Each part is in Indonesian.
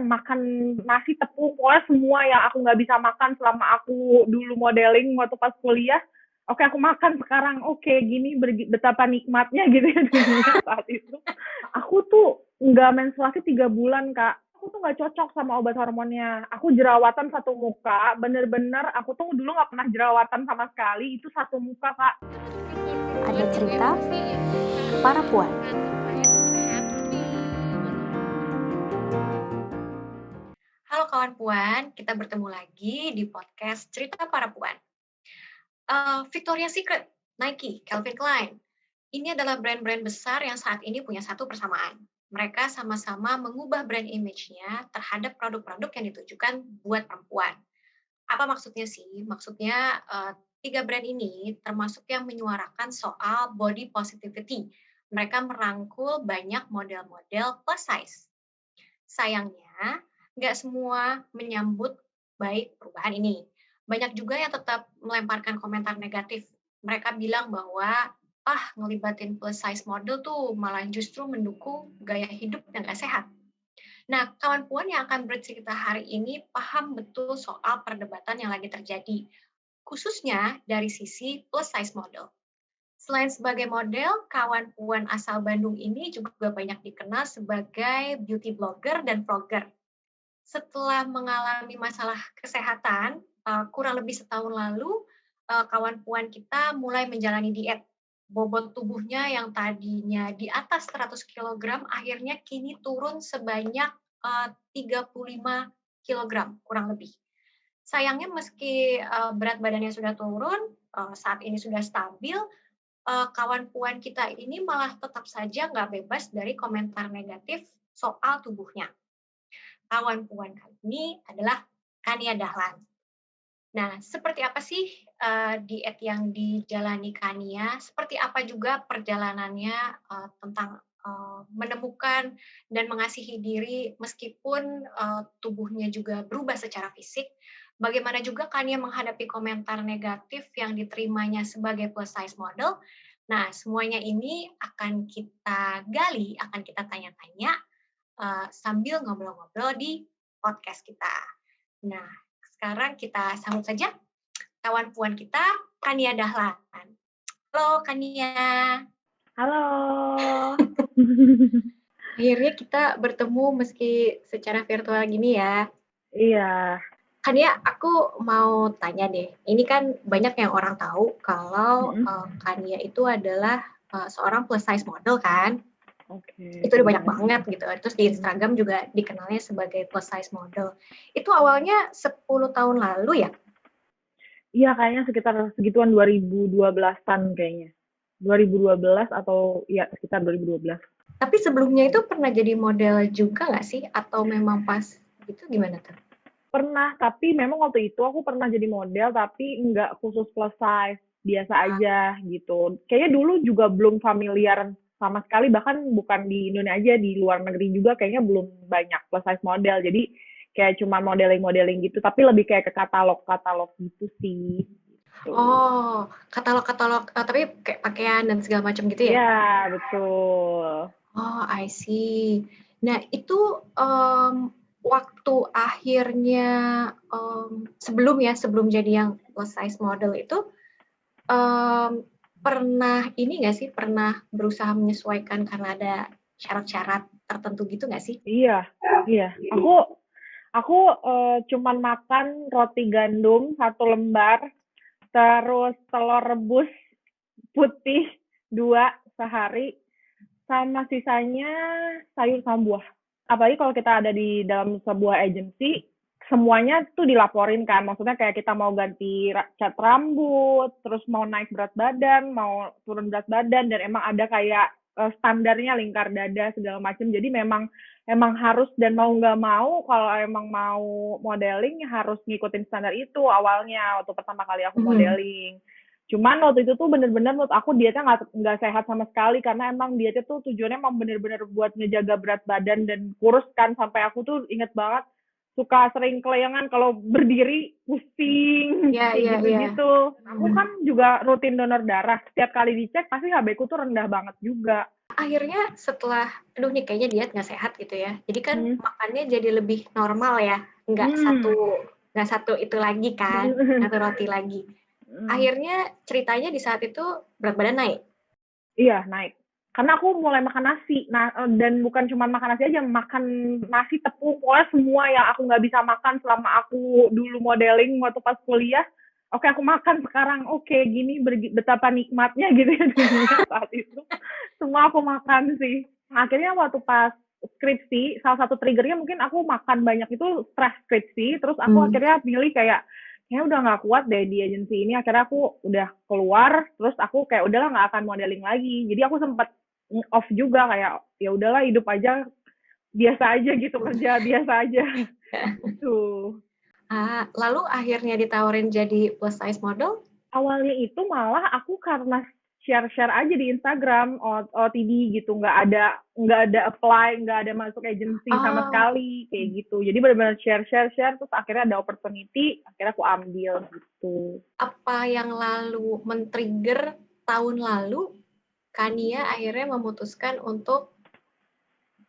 makan nasi tepung, pokoknya semua yang aku nggak bisa makan selama aku dulu modeling waktu pas kuliah. Oke, aku makan sekarang. Oke, gini betapa nikmatnya gitu ya dunia saat itu. Aku tuh nggak menstruasi 3 bulan, Kak. Aku tuh nggak cocok sama obat hormonnya. Aku jerawatan satu muka, bener-bener aku tuh dulu nggak pernah jerawatan sama sekali. Itu satu muka, Kak. Ada cerita para puan. Halo kawan puan, kita bertemu lagi di podcast Cerita Para Puan. Victoria's Secret, Nike, Calvin Klein. Ini adalah brand-brand besar yang saat ini punya satu persamaan. Mereka sama-sama mengubah brand image-nya terhadap produk-produk yang ditujukan buat perempuan. Apa maksudnya sih? Maksudnya tiga brand ini termasuk yang menyuarakan soal body positivity. Mereka merangkul banyak model-model plus size. Sayangnya, nggak semua menyambut baik perubahan ini. Banyak juga yang tetap melemparkan komentar negatif. Mereka bilang bahwa, ngelibatin plus size model tuh malah justru mendukung gaya hidup yang nggak sehat. Nah, kawan puan yang akan bercerita hari ini paham betul soal perdebatan yang lagi terjadi, khususnya dari sisi plus size model. Selain sebagai model, kawan puan asal Bandung ini juga banyak dikenal sebagai beauty blogger dan vlogger. Setelah mengalami masalah kesehatan, kurang lebih setahun lalu, kawan puan kita mulai menjalani diet. Bobot tubuhnya yang tadinya di atas 100 kilogram, akhirnya kini turun sebanyak 35 kilogram, kurang lebih. Sayangnya meski berat badannya sudah turun, saat ini sudah stabil, kawan puan kita ini malah tetap saja nggak bebas dari komentar negatif soal tubuhnya. Kawan puan kali ini adalah Kania Dahlan. Nah, seperti apa sih diet yang dijalani Kania? Seperti apa juga perjalanannya tentang menemukan dan mengasihi diri meskipun tubuhnya juga berubah secara fisik? Bagaimana juga Kania menghadapi komentar negatif yang diterimanya sebagai plus size model? Nah, semuanya ini akan kita gali, akan kita tanya-tanya sambil ngobrol-ngobrol di podcast kita. Nah, sekarang kita sambut saja kawan puan kita, Kania Dahlan. Halo Kania. Halo. Akhirnya kita bertemu meski secara virtual gini ya. Iya. Kania, aku mau tanya deh. Ini kan banyak yang orang tahu kalau Kania itu adalah seorang plus size model kan. Oke. Itu udah banyak banget gitu. Terus di Instagram juga dikenalnya sebagai plus size model. Itu awalnya 10 tahun lalu ya? Iya, kayaknya sekitar segituan 2012-an kayaknya. 2012 atau ya sekitar 2012. Tapi sebelumnya itu pernah jadi model juga nggak sih? Atau memang pas gitu gimana tuh? Pernah, tapi memang waktu itu aku pernah jadi model, tapi nggak khusus plus size. Biasa aja gitu. Kayaknya dulu juga belum familiar sama sekali, bahkan bukan di Indonesia aja, di luar negeri juga kayaknya belum banyak plus size model. Jadi kayak cuma modeling-modeling gitu, tapi lebih kayak ke katalog-katalog gitu sih. Gitu. Oh, katalog-katalog, tapi kayak pakaian dan segala macam gitu ya? Iya, betul. Oh, I see. Nah, itu waktu akhirnya sebelum jadi yang plus size model itu pernah ini nggak sih? Pernah berusaha menyesuaikan karena ada syarat-syarat tertentu gitu nggak sih? Iya. Aku cuman makan roti gandum 1 lembar, terus telur rebus putih 2 sehari, sama sisanya sayur sama buah. Apalagi kalau kita ada di dalam sebuah agensi, semuanya tuh dilaporin kan. Maksudnya kayak kita mau ganti cat rambut, terus mau naik berat badan, mau turun berat badan, dan emang ada kayak standarnya lingkar dada segala macam. Jadi emang harus, dan mau nggak mau kalau emang mau modeling harus ngikutin standar itu awalnya waktu pertama kali aku modeling. Cuman waktu itu tuh bener-bener menurut aku dietnya nggak sehat sama sekali, karena emang dietnya tuh tujuannya emang bener-bener buat ngejaga berat badan dan kurus kan. Sampai aku tuh inget banget suka sering kelayangan kalau berdiri pusing Iya, kayak iya, iya. gitu-gitu. Aku kan juga rutin donor darah. Setiap kali dicek pasti HB ku tuh rendah banget juga. Akhirnya setelah, aduh nih kayaknya diet nggak sehat gitu ya. Jadi kan makannya jadi lebih normal ya, nggak satu itu lagi kan, satu roti lagi. Akhirnya ceritanya di saat itu berat badan naik. Iya, naik. Karena aku mulai makan nasi. Nah, dan bukan cuma makan nasi aja, makan nasi, tepung, pokoknya semua yang aku nggak bisa makan selama aku dulu modeling waktu pas kuliah. Oke, aku makan sekarang. Oke, gini betapa nikmatnya gitu ya dunia saat itu. Semua aku makan sih. Akhirnya waktu pas skripsi, salah satu triggernya mungkin aku makan banyak itu stres skripsi. Terus aku akhirnya pilih kayak udah nggak kuat deh di agensi ini. Akhirnya aku udah keluar. Terus aku kayak udahlah nggak akan modeling lagi. Jadi aku sempat off juga kayak ya udahlah hidup aja biasa aja gitu, kerja biasa aja gitu. Lalu akhirnya ditawarin jadi plus size model? Awalnya itu malah aku karena share aja di Instagram OOTD gitu, nggak ada apply, nggak ada masuk agensi sama sekali kayak gitu. Jadi benar-benar share terus akhirnya ada opportunity, akhirnya aku ambil gitu. Apa yang lalu men-trigger tahun lalu Kania akhirnya memutuskan untuk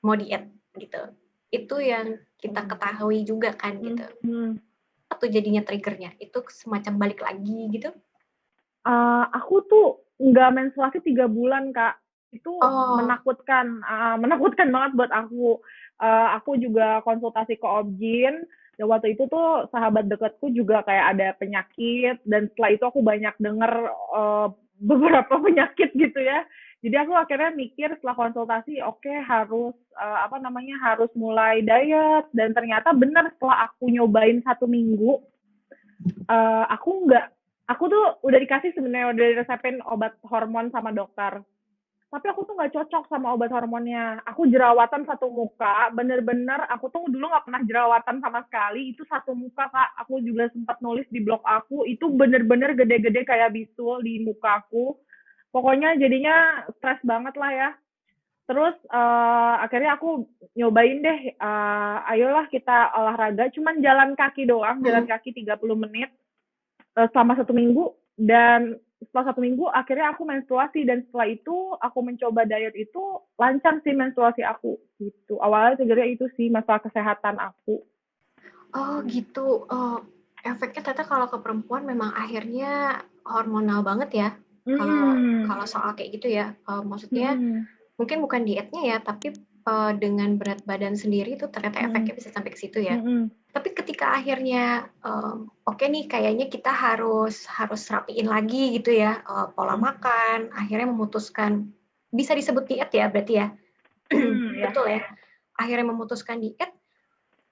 mau diet gitu. Itu yang kita ketahui juga kan gitu. Atau jadinya triggernya itu semacam balik lagi gitu? Aku tuh nggak menstruasi 3 bulan, Kak. Itu menakutkan banget buat aku. Aku juga konsultasi ke obgyn, dan waktu itu tuh sahabat dekatku juga kayak ada penyakit, dan setelah itu aku banyak denger beberapa penyakit gitu ya. Jadi aku akhirnya mikir setelah konsultasi, oke, harus harus mulai diet, dan ternyata benar setelah aku nyobain 1 minggu, aku tuh udah dikasih sebenarnya, udah diresepin obat hormon sama dokter. Tapi aku tuh nggak cocok sama obat hormonnya. Aku jerawatan satu muka, bener-bener aku tuh dulu nggak pernah jerawatan sama sekali. Itu satu muka, Kak. Aku juga sempat nulis di blog aku, itu bener-bener gede-gede kayak bisul di muka aku. Pokoknya jadinya stres banget lah ya. Terus akhirnya aku nyobain deh, ayolah kita olahraga, cuman jalan kaki doang, jalan kaki 30 menit selama 1 minggu, dan setelah 1 minggu akhirnya aku menstruasi, dan setelah itu aku mencoba diet itu lancar sih menstruasi aku gitu. Awalnya triggernya itu sih masalah kesehatan aku. Oh gitu. Efeknya ternyata kalau ke perempuan memang akhirnya hormonal banget ya. Kalau soal kayak gitu ya. Maksudnya mungkin bukan dietnya ya, tapi dengan berat badan sendiri itu ternyata efeknya bisa sampai ke situ ya. Tapi ketika akhirnya oke nih kayaknya kita harus rapiin lagi gitu ya pola makan, akhirnya memutuskan, bisa disebut diet ya berarti ya. Betul ya. Akhirnya memutuskan diet,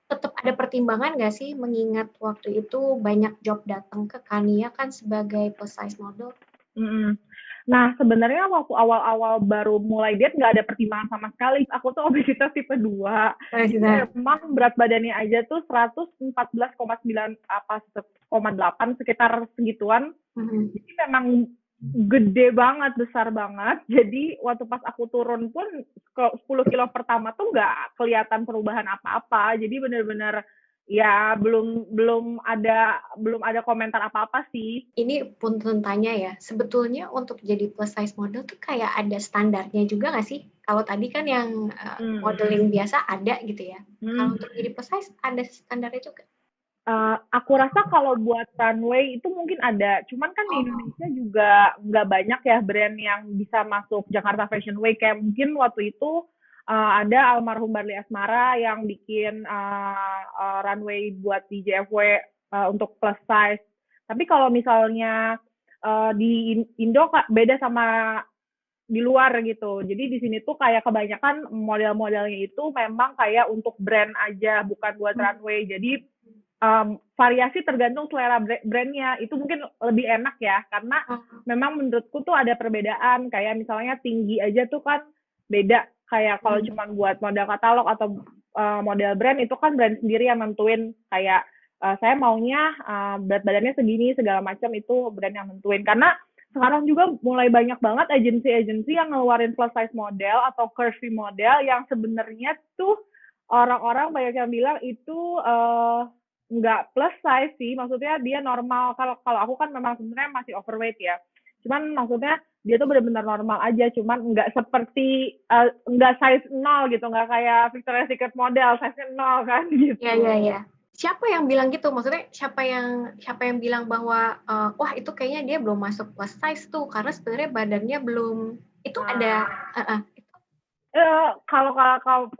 tetap ada pertimbangan nggak sih, mengingat waktu itu banyak job datang ke Kania kan sebagai plus size model? Nah, sebenarnya waktu awal-awal baru mulai diet nggak ada pertimbangan sama sekali. Aku tuh obesitas tipe 2. Jadi emang berat badannya aja tuh 114,9 8 sekitar segituan. Jadi memang gede banget, besar banget. Jadi waktu pas aku turun pun 10 kilo pertama tuh nggak kelihatan perubahan apa-apa. Jadi benar-benar ya belum ada komentar apa-apa sih. Ini punten tanya ya, sebetulnya untuk jadi plus size model tuh kayak ada standarnya juga nggak sih? Kalau tadi kan yang modeling biasa ada gitu ya. Kalau untuk jadi plus size ada standarnya juga? Aku rasa kalau buat runway itu mungkin ada, cuman kan di Indonesia juga nggak banyak ya brand yang bisa masuk Jakarta Fashion Week. Kayak mungkin waktu itu ada almarhum Barli Asmara yang bikin runway buat di JFW untuk plus size. Tapi kalau misalnya di Indo beda sama di luar gitu. Jadi di sini tuh kayak kebanyakan model-modelnya itu memang kayak untuk brand aja, bukan buat runway. Jadi variasi tergantung selera brandnya, itu mungkin lebih enak ya, karena memang menurutku tuh ada perbedaan, kayak misalnya tinggi aja tuh kan beda, kayak kalau cuma buat model katalog atau model brand itu kan brand sendiri yang nentuin, kayak saya maunya berat badannya segini segala macam, itu brand yang nentuin. Karena sekarang juga mulai banyak banget agensi-agensi yang ngeluarin plus size model atau curvy model yang sebenarnya tuh orang-orang banyak yang bilang itu nggak plus size sih, maksudnya dia normal. Kalau aku kan memang sebenarnya masih overweight ya. Cuman maksudnya dia tuh benar-benar normal aja, cuman nggak seperti nggak size 0 gitu, nggak kayak Victoria's Secret model size 0 kan Iya, gitu. iya, iya. Siapa yang bilang gitu? Maksudnya siapa yang bilang bahwa wah itu kayaknya dia belum masuk plus size tuh karena sebenarnya badannya belum itu ada Kalau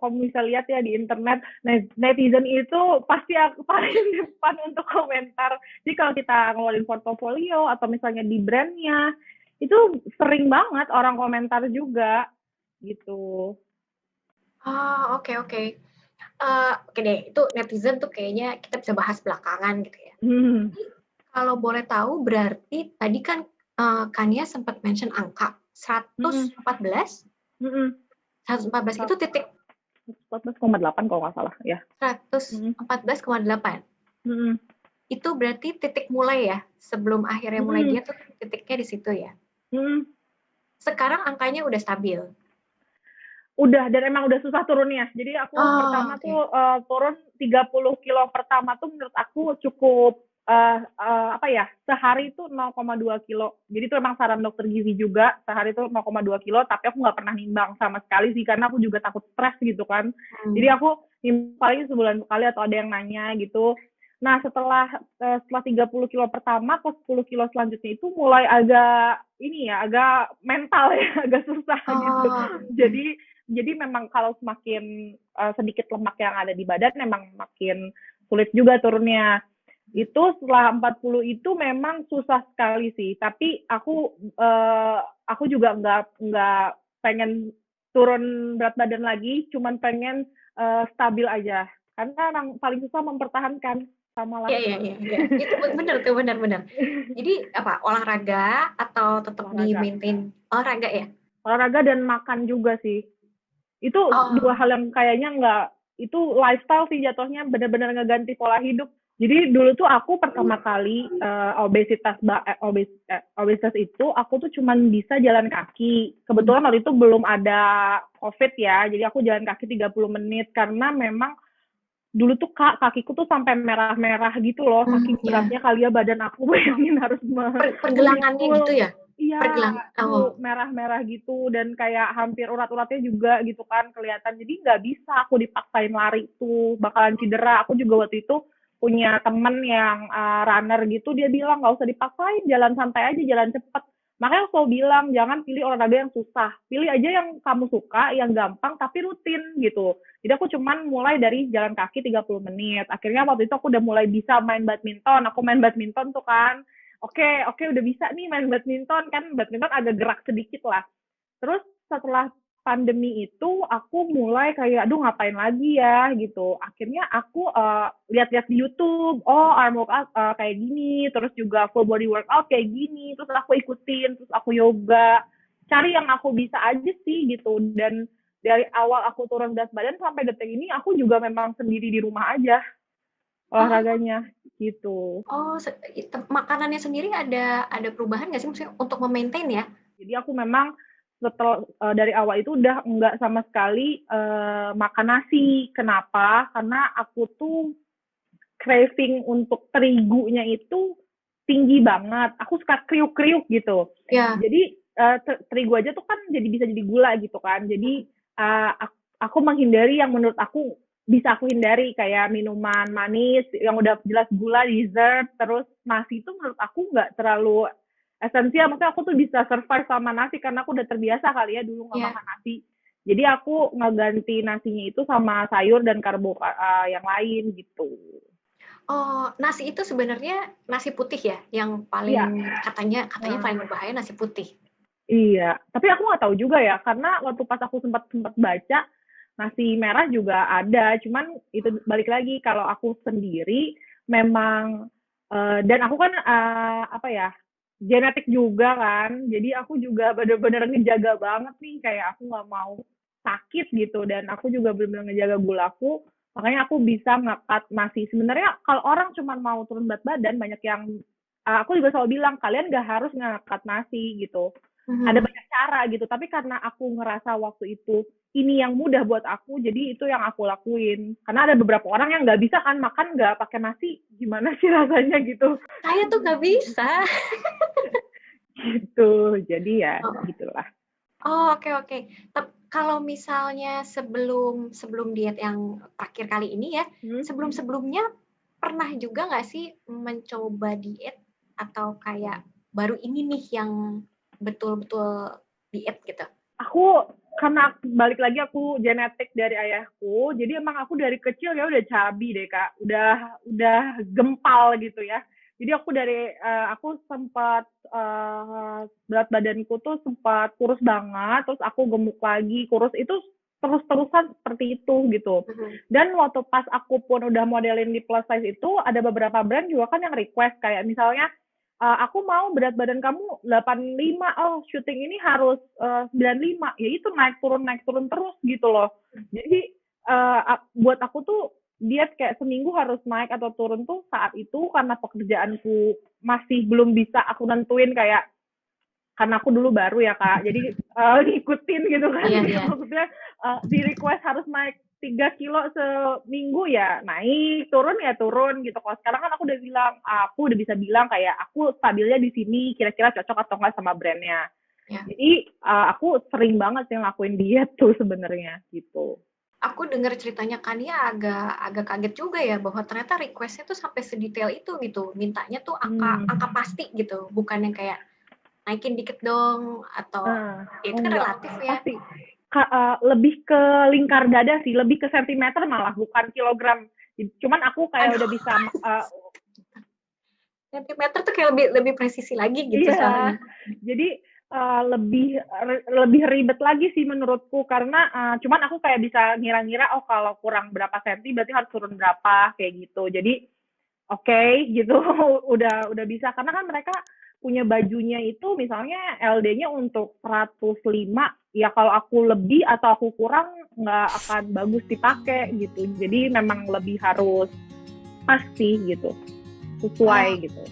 kamu bisa lihat ya di internet, netizen itu pasti paling depan untuk komentar. Jadi kalau kita ngeluarin portofolio atau misalnya di brandnya, itu sering banget orang komentar juga gitu. Oh, oke. Oke deh, itu netizen tuh kayaknya kita bisa bahas belakangan gitu ya. Jadi, kalau boleh tahu berarti tadi kan Kania sempat mention angka 114. 114 itu titik 114,8 kalau nggak salah ya. 114,8. Itu berarti titik mulai ya, sebelum akhirnya mulai diet tuh titiknya di situ ya. Sekarang angkanya udah stabil. Udah, dan emang udah susah turunnya. Jadi aku pertama tuh turun 30 kilo pertama tuh menurut aku cukup sehari itu 0,2 kilo. Jadi itu emang saran dokter gizi juga, sehari itu 0,2 kilo, tapi aku nggak pernah nimbang sama sekali sih, karena aku juga takut stres gitu kan. Jadi aku nimbang paling sebulan sekali atau ada yang nanya gitu. Nah, setelah 30 kilo pertama ke 10 kilo selanjutnya itu mulai agak mental ya, agak susah gitu. Jadi memang kalau semakin sedikit lemak yang ada di badan memang makin sulit juga turunnya. Itu setelah 40 itu memang susah sekali sih. Tapi aku juga nggak pengen turun berat badan lagi, cuman pengen stabil aja. Karena yang paling susah mempertahankan. Sama lah. Iya. Itu benar. Jadi apa? Olahraga atau tetap di maintain olahraga ya? Olahraga dan makan juga sih. Itu dua hal yang kayaknya nggak, itu lifestyle sih jatuhnya, benar-benar ngeganti pola hidup. Jadi dulu tuh aku pertama kali obesitas itu aku tuh cuman bisa jalan kaki. Kebetulan waktu itu belum ada COVID ya, jadi aku jalan kaki 30 menit karena memang dulu tuh kakiku tuh sampai merah-merah gitu loh, saking beratnya kali ya badan aku, bayangin harus pergelangannya gitu ya? Iya, merah-merah gitu, dan kayak hampir urat-uratnya juga gitu kan kelihatan. Jadi nggak bisa aku dipaksain lari tuh, bakalan cedera. Aku juga waktu itu punya temen yang runner gitu, dia bilang nggak usah dipaksain, jalan santai aja, jalan cepet. Makanya aku bilang jangan pilih olahraga yang susah, pilih aja yang kamu suka, yang gampang tapi rutin gitu. Jadi aku cuman mulai dari jalan kaki 30 menit. Akhirnya waktu itu aku udah mulai bisa main badminton. Aku main badminton tuh kan. Oke, udah bisa nih main badminton, kan badminton agak gerak sedikit lah. Terus setelah pandemi itu aku mulai kayak aduh ngapain lagi ya gitu. Akhirnya aku lihat-lihat di YouTube, arm workout kayak gini, terus juga full body workout kayak gini, terus aku ikutin, terus aku yoga. Cari yang aku bisa aja sih gitu. Dan dari awal aku turun berat badan sampai detik ini aku juga memang sendiri di rumah aja olahraganya gitu. Makanannya sendiri ada perubahan nggak sih, maksudnya untuk memaintain ya? Jadi aku memang setelah dari awal itu udah nggak sama sekali makan nasi. Kenapa? Karena aku tuh craving untuk terigunya itu tinggi banget. Aku suka kriuk-kriuk gitu. Ya. Jadi terigu aja tuh kan bisa jadi gula gitu kan. Jadi aku menghindari yang menurut aku bisa aku hindari, kayak minuman manis yang udah jelas gula, dessert, terus nasi itu menurut aku nggak terlalu esensial. Maksudnya aku tuh bisa survive sama nasi karena aku udah terbiasa kali ya dulu nggak makan nasi. Jadi aku ngeganti nasinya itu sama sayur dan karbo yang lain gitu. Oh, nasi itu sebenarnya nasi putih ya, yang paling katanya paling berbahaya nasi putih. Iya, tapi aku nggak tahu juga ya, karena waktu pas aku sempat baca nasi merah juga ada, cuman itu balik lagi kalau aku sendiri memang dan aku kan genetik juga kan, jadi aku juga benar-benar ngejaga banget nih, kayak aku nggak mau sakit gitu, dan aku juga benar-benar ngejaga gulaku, makanya aku bisa ngekat nasi. Sebenarnya kalau orang cuma mau turun berat badan, banyak yang aku juga selalu bilang kalian nggak harus ngekat nasi gitu. Ada banyak cara gitu. Tapi karena aku ngerasa waktu itu ini yang mudah buat aku, jadi itu yang aku lakuin. Karena ada beberapa orang yang nggak bisa kan makan nggak pakai nasi, gimana sih rasanya gitu. Saya tuh nggak bisa. Gitu. Jadi ya Oh, gitulah. oke. Kalau misalnya sebelum diet yang terakhir kali ini ya, sebelum-sebelumnya pernah juga nggak sih mencoba diet atau kayak baru ini nih yang betul-betul diet gitu? Aku karena balik lagi aku genetik dari ayahku, jadi emang aku dari kecil ya udah cabi deh Kak, udah gempal gitu ya. Jadi aku sempat berat badanku tuh sempat kurus banget, terus aku gemuk lagi, kurus itu terus-terusan seperti itu gitu. Dan waktu pas aku pun udah modelin di plus size itu, ada beberapa brand juga kan yang request kayak misalnya aku mau berat badan kamu 85, oh syuting ini harus 95, ya itu naik turun terus gitu loh. Jadi buat aku tuh diet kayak seminggu harus naik atau turun tuh saat itu karena pekerjaanku masih belum bisa aku nentuin kayak karena aku dulu baru ya Kak, jadi ngikutin gitu kan. Iya. Maksudnya di request harus naik 3 kilo seminggu ya naik, turun ya turun gitu. Kalau sekarang kan aku udah bisa bilang kayak aku stabilnya di sini, kira-kira cocok atau enggak sama brandnya. Ya. Jadi aku sering banget sih ngelakuin diet tuh sebenarnya gitu. Aku dengar ceritanya Kania agak kaget juga ya bahwa ternyata requestnya tuh sampai sedetail itu gitu, mintanya tuh angka pasti gitu, bukan yang kayak naikin dikit dong atau itu kan relatif ya. Pasti. Lebih ke lingkar dada sih, lebih ke sentimeter malah bukan kilogram. Cuman aku kayak udah bisa sentimeter tuh kayak lebih presisi lagi gitu soalnya. Jadi lebih ribet lagi sih menurutku karena cuman aku kayak bisa ngira-ngira oh kalau kurang berapa senti berarti harus turun berapa kayak gitu. Jadi oke, gitu udah bisa karena kan mereka punya bajunya itu misalnya LD-nya untuk 105, ya kalau aku lebih atau aku kurang nggak akan bagus dipakai gitu. Jadi memang lebih harus pasti gitu, sesuai gitu.